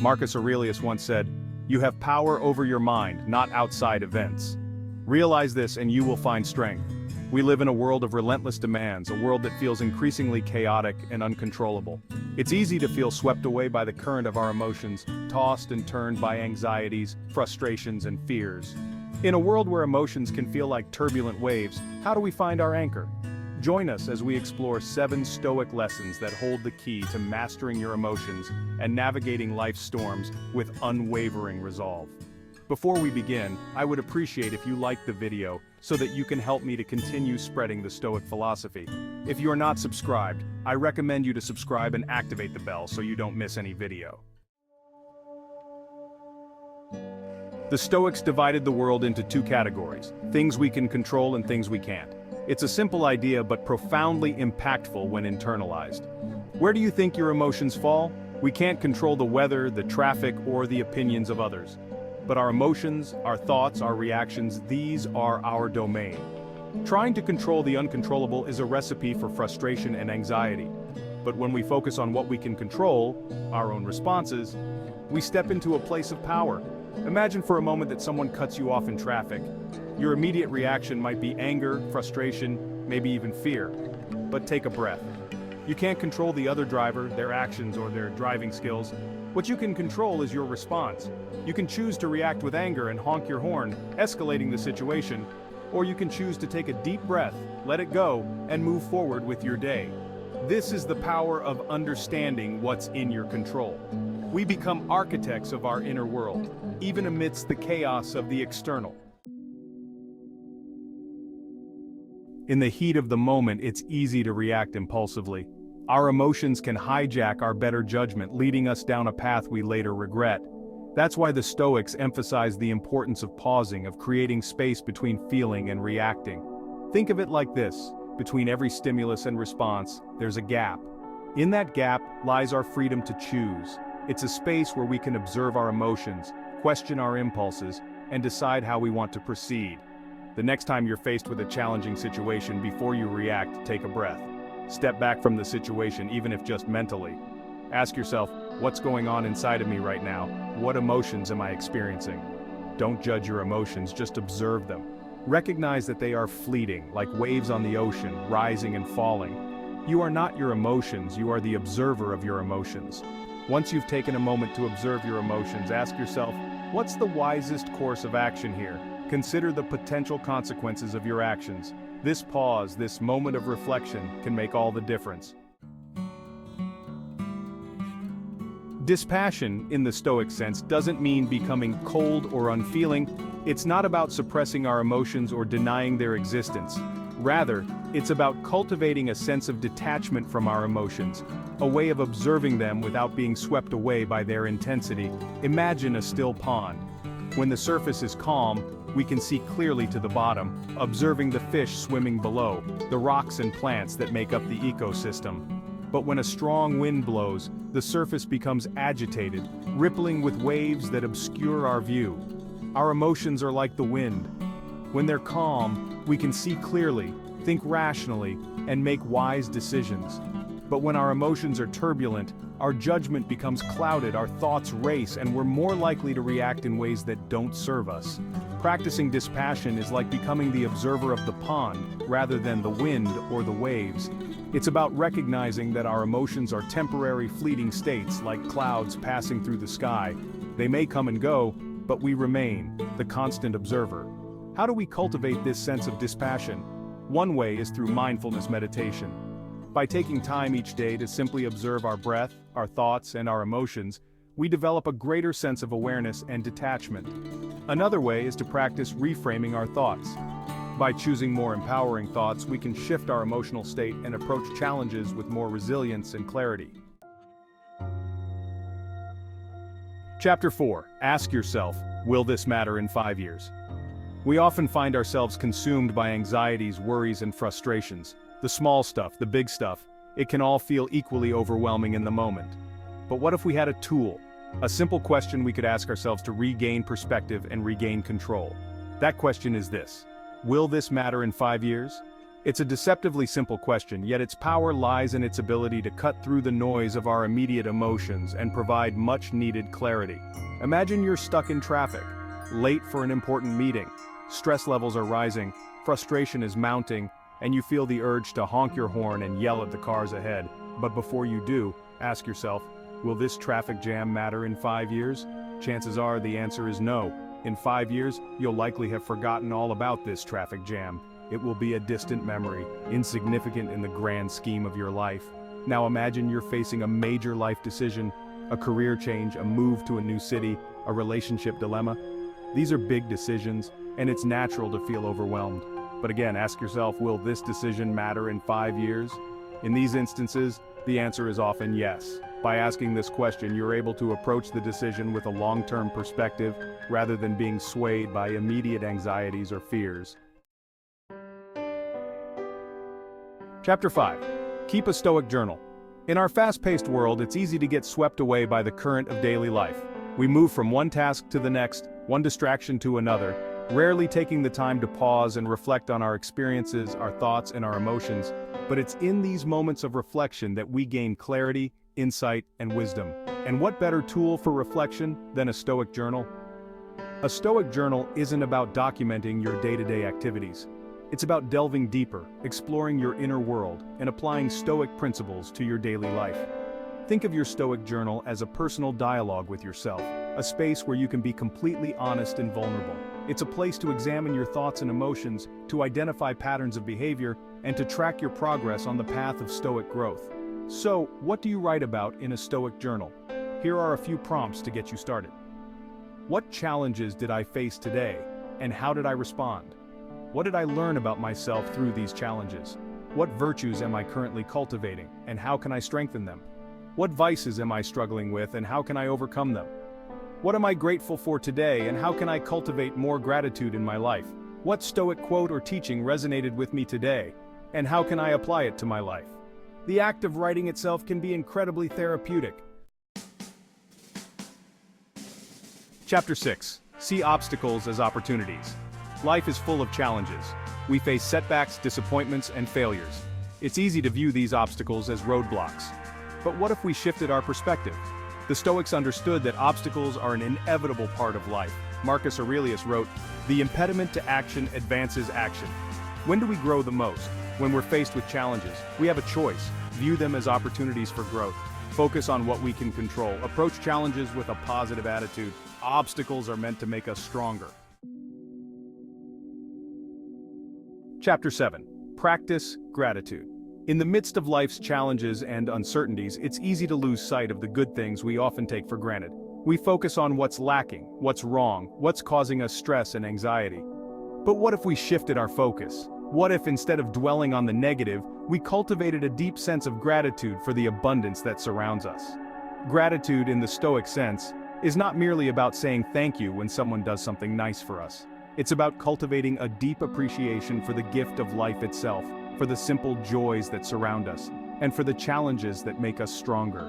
Marcus Aurelius once said, "You have power over your mind, not outside events." Realize this and you will find strength. We live in a world of relentless demands, a world that feels increasingly chaotic and uncontrollable. It's easy to feel swept away by the current of our emotions, tossed and turned by anxieties, frustrations, and fears. In a world where emotions can feel like turbulent waves, how do we find our anchor? Join us as we explore 7 Stoic lessons that hold the key to mastering your emotions and navigating life's storms with unwavering resolve. Before we begin, I would appreciate if you liked the video so that you can help me to continue spreading the Stoic philosophy. If you are not subscribed, I recommend you to subscribe and activate the bell so you don't miss any video. The Stoics divided the world into 2 categories, things we can control and things we can't. It's a simple idea but profoundly impactful when internalized. Where do you think your emotions fall? We can't control the weather, the traffic, or the opinions of others. But our emotions, our thoughts, our reactions, these are our domain. Trying to control the uncontrollable is a recipe for frustration and anxiety. But when we focus on what we can control, our own responses, we step into a place of power. Imagine for a moment that someone cuts you off in traffic. Your immediate reaction might be anger, frustration, maybe even fear. But take a breath. You can't control the other driver, their actions, or their driving skills. What you can control is your response. You can choose to react with anger and honk your horn, escalating the situation, or you can choose to take a deep breath, let it go, and move forward with your day. This is the power of understanding what's in your control. We become architects of our inner world, even amidst the chaos of the external. In the heat of the moment, it's easy to react impulsively. Our emotions can hijack our better judgment, leading us down a path we later regret. That's why the Stoics emphasize the importance of pausing, of creating space between feeling and reacting. Think of it like this: between every stimulus and response, there's a gap. In that gap lies our freedom to choose. It's a space where we can observe our emotions, question our impulses, and decide how we want to proceed. The next time you're faced with a challenging situation, before you react, take a breath. Step back from the situation, even if just mentally. Ask yourself, what's going on inside of me right now? What emotions am I experiencing? Don't judge your emotions, just observe them. Recognize that they are fleeting, like waves on the ocean, rising and falling. You are not your emotions, you are the observer of your emotions. Once you've taken a moment to observe your emotions, ask yourself, what's the wisest course of action here? Consider the potential consequences of your actions. This pause, this moment of reflection, can make all the difference. Dispassion, in the Stoic sense, doesn't mean becoming cold or unfeeling. It's not about suppressing our emotions or denying their existence. Rather, it's about cultivating a sense of detachment from our emotions, a way of observing them without being swept away by their intensity. Imagine a still pond. When the surface is calm, we can see clearly to the bottom, observing the fish swimming below, the rocks and plants that make up the ecosystem. But when a strong wind blows, the surface becomes agitated, rippling with waves that obscure our view. Our emotions are like the wind. When they're calm, we can see clearly, think rationally, and make wise decisions. But when our emotions are turbulent, our judgment becomes clouded, our thoughts race, and we're more likely to react in ways that don't serve us. Practicing dispassion is like becoming the observer of the pond, rather than the wind or the waves. It's about recognizing that our emotions are temporary, fleeting states, like clouds passing through the sky. They may come and go, but we remain, the constant observer. How do we cultivate this sense of dispassion? One way is through mindfulness meditation. By taking time each day to simply observe our breath, our thoughts, and our emotions, we develop a greater sense of awareness and detachment. Another way is to practice reframing our thoughts. By choosing more empowering thoughts, we can shift our emotional state and approach challenges with more resilience and clarity. Chapter 4. Ask yourself, will this matter in 5 years? We often find ourselves consumed by anxieties, worries, and frustrations. The small stuff, the big stuff, it can all feel equally overwhelming in the moment. But what if we had a tool? A simple question we could ask ourselves to regain perspective and regain control. That question is this: will this matter in 5 years? It's a deceptively simple question, yet its power lies in its ability to cut through the noise of our immediate emotions and provide much-needed clarity. Imagine you're stuck in traffic, late for an important meeting. Stress levels are rising, frustration is mounting, and you feel the urge to honk your horn and yell at the cars ahead. But before you do, ask yourself, will this traffic jam matter in 5 years? Chances are the answer is no. In 5 years, you'll likely have forgotten all about this traffic jam. It will be a distant memory, insignificant in the grand scheme of your life. Now imagine you're facing a major life decision, a career change, a move to a new city, a relationship dilemma. These are big decisions, and it's natural to feel overwhelmed. But again, ask yourself, will this decision matter in 5 years? In these instances, the answer is often yes. By asking this question, you're able to approach the decision with a long-term perspective, rather than being swayed by immediate anxieties or fears. Chapter 5. Keep a Stoic journal. In our fast-paced world, it's easy to get swept away by the current of daily life. We move from one task to the next, one distraction to another, rarely taking the time to pause and reflect on our experiences, our thoughts, and our emotions. But it's in these moments of reflection that we gain clarity, insight, and wisdom. And what better tool for reflection than a Stoic journal? A Stoic journal isn't about documenting your day-to-day activities. It's about delving deeper, exploring your inner world, and applying Stoic principles to your daily life. Think of your Stoic journal as a personal dialogue with yourself, a space where you can be completely honest and vulnerable. It's a place to examine your thoughts and emotions, to identify patterns of behavior, and to track your progress on the path of Stoic growth. So, what do you write about in a Stoic journal? Here are a few prompts to get you started. What challenges did I face today, and how did I respond? What did I learn about myself through these challenges? What virtues am I currently cultivating, and how can I strengthen them? What vices am I struggling with, and how can I overcome them? What am I grateful for today, and how can I cultivate more gratitude in my life? What Stoic quote or teaching resonated with me today, and how can I apply it to my life? The act of writing itself can be incredibly therapeutic. Chapter 6. See obstacles as opportunities. Life is full of challenges. We face setbacks, disappointments, and failures. It's easy to view these obstacles as roadblocks. But what if we shifted our perspective? The Stoics understood that obstacles are an inevitable part of life. Marcus Aurelius wrote, "The impediment to action advances action." When do we grow the most? When we're faced with challenges. We have a choice. View them as opportunities for growth. Focus on what we can control. Approach challenges with a positive attitude. Obstacles are meant to make us stronger. Chapter 7. Practice gratitude. In the midst of life's challenges and uncertainties, it's easy to lose sight of the good things we often take for granted. We focus on what's lacking, what's wrong, what's causing us stress and anxiety. But what if we shifted our focus? What if instead of dwelling on the negative, we cultivated a deep sense of gratitude for the abundance that surrounds us? Gratitude in the Stoic sense is not merely about saying thank you when someone does something nice for us. It's about cultivating a deep appreciation for the gift of life itself, for the simple joys that surround us, and for the challenges that make us stronger.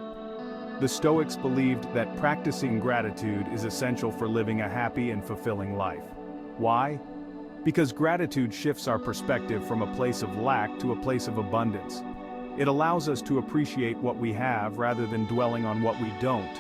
The Stoics believed that practicing gratitude is essential for living a happy and fulfilling life. Why? Because gratitude shifts our perspective from a place of lack to a place of abundance. It allows us to appreciate what we have rather than dwelling on what we don't.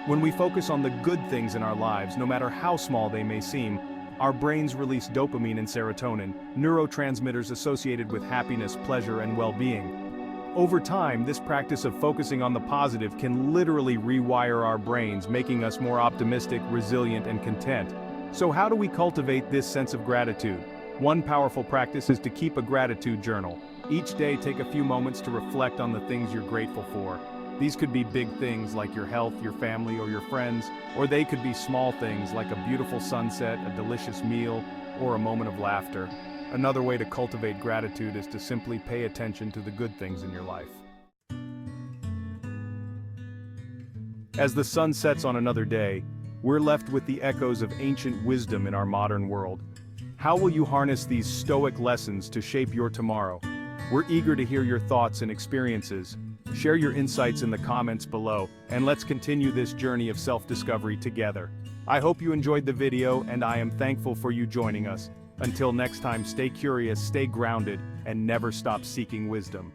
When we focus on the good things in our lives, no matter how small they may seem, our brains release dopamine and serotonin, neurotransmitters associated with happiness, pleasure, and well-being. Over time, this practice of focusing on the positive can literally rewire our brains, making us more optimistic, resilient, and content. So how do we cultivate this sense of gratitude? One powerful practice is to keep a gratitude journal. Each day, take a few moments to reflect on the things you're grateful for. These could be big things like your health, your family, or your friends, or they could be small things like a beautiful sunset, a delicious meal, or a moment of laughter. Another way to cultivate gratitude is to simply pay attention to the good things in your life. As the sun sets on another day, we're left with the echoes of ancient wisdom in our modern world. How will you harness these Stoic lessons to shape your tomorrow? We're eager to hear your thoughts and experiences. Share your insights in the comments below, and let's continue this journey of self-discovery together. I hope you enjoyed the video, and I am thankful for you joining us. Until next time, stay curious, stay grounded, and never stop seeking wisdom.